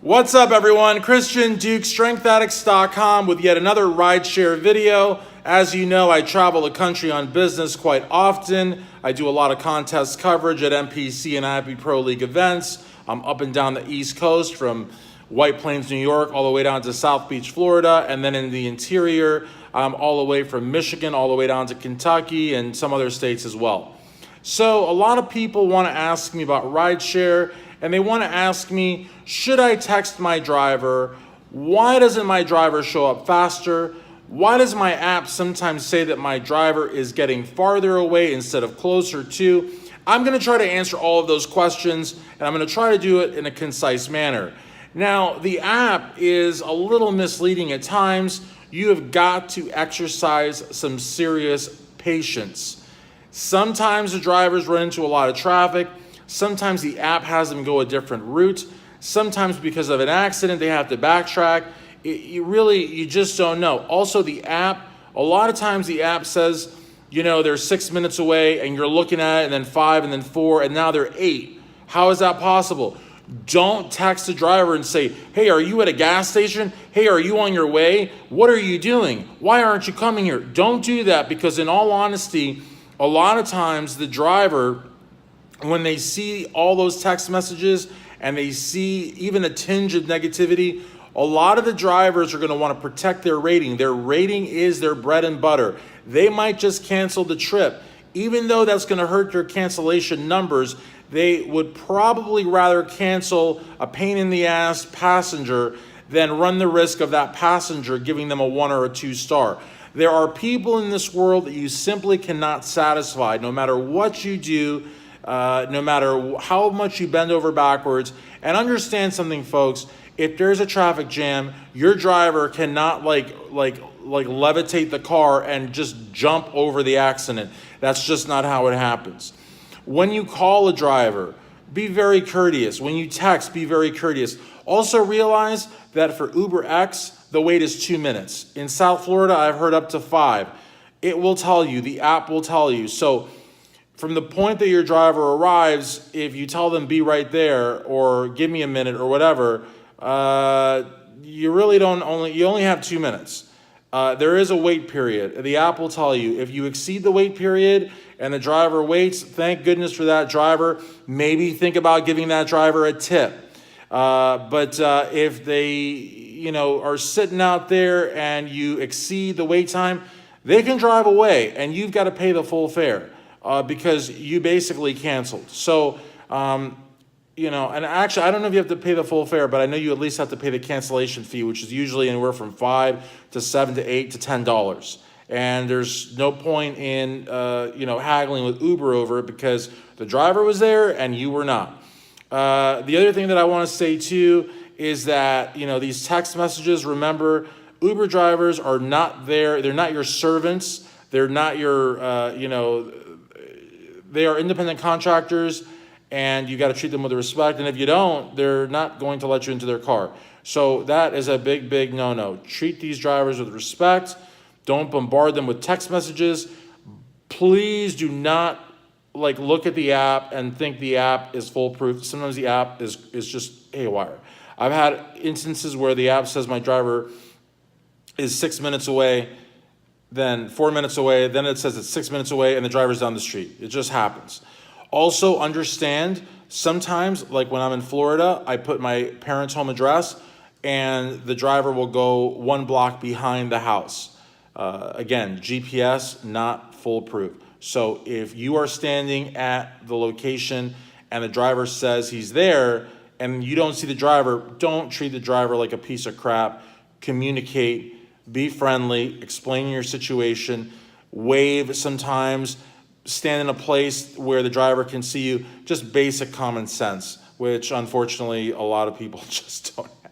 What's up, everyone? Christian Duke, StrengthAddicts.com with yet another rideshare video. As you know, I travel the country on business quite often. I do a lot of contest coverage at NPC and IFB Pro League events. I'm up and down the East Coast from White Plains, New York, all the way down to South Beach, Florida, and then in the interior, all the way from Michigan, all the way down to Kentucky and some other states as well. So a lot of people want to ask me about rideshare, and they want to ask me, should I text my driver? Why doesn't my driver show up faster? Why does my app sometimes say that my driver is getting farther away instead of closer to? I'm going to try to answer all of those questions, and I'm going to try to do it in a concise manner. Now, the app is a little misleading at times. You have got to exercise some serious patience. Sometimes the drivers run into a lot of traffic. Sometimes the app has them go a different route. Sometimes because of an accident, they have to backtrack. You just don't know. Also, the app, a lot of times the app says, they're 6 minutes away, and you're looking at it, and then 5, and then 4, and now they're 8. How is that possible? Don't text the driver and say, hey, are you at a gas station? Hey, are you on your way? What are you doing? Why aren't you coming here? Don't do that, because in all honesty, a lot of times the driver, when they see all those text messages and they see even a tinge of negativity, a lot of the drivers are going to want to protect their rating. Their rating is their bread and butter. They might just cancel the trip. Even though that's going to hurt their cancellation numbers, they would probably rather cancel a pain in the ass passenger than run the risk of that passenger giving them a 1 or a 2 star. There are people in this world that you simply cannot satisfy, no matter what you do, no matter how much you bend over backwards. And understand something, folks. If there's a traffic jam, your driver cannot like levitate the car and just jump over the accident. That's just not how it happens. When you call a driver, be very courteous. When you text, be very courteous. Also realize that for UberX, the wait is 2 minutes. In South Florida, I've heard up to 5. It will tell you, the app will tell you. So from the point that your driver arrives, if you tell them be right there or give me a minute or whatever, you only have 2 minutes. There is a wait period. The app will tell you if you exceed the wait period and the driver waits, thank goodness for that driver. Maybe think about giving that driver a tip. But if they are sitting out there and you exceed the wait time, they can drive away and you've got to pay the full fare because you basically canceled. So, and actually, I don't know if you have to pay the full fare, but I know you at least have to pay the cancellation fee, which is usually anywhere from $5 to $7 to $8 to $10. And there's no point in, haggling with Uber over it because the driver was there and you were not. The other thing that I want to say too is that, these text messages, remember, Uber drivers are not there. They're not your servants. They're not your, they are independent contractors, and you got to treat them with respect. And if you don't, they're not going to let you into their car. So that is a big, big no-no. Treat these drivers with respect. Don't bombard them with text messages. Please do not look at the app and think the app is foolproof. Sometimes the app is just haywire. I've had instances where the app says my driver is 6 minutes away, then 4 minutes away, then it says it's 6 minutes away, and the driver's down the street. It just happens. Also understand, sometimes, like when I'm in Florida, I put my parents' home address, and the driver will go 1 block behind the house. Again, GPS, not foolproof. So if you are standing at the location and the driver says he's there and you don't see the driver, don't treat the driver like a piece of crap. Communicate, be friendly, explain your situation, wave sometimes, stand in a place where the driver can see you. Just basic common sense, which unfortunately a lot of people just don't have.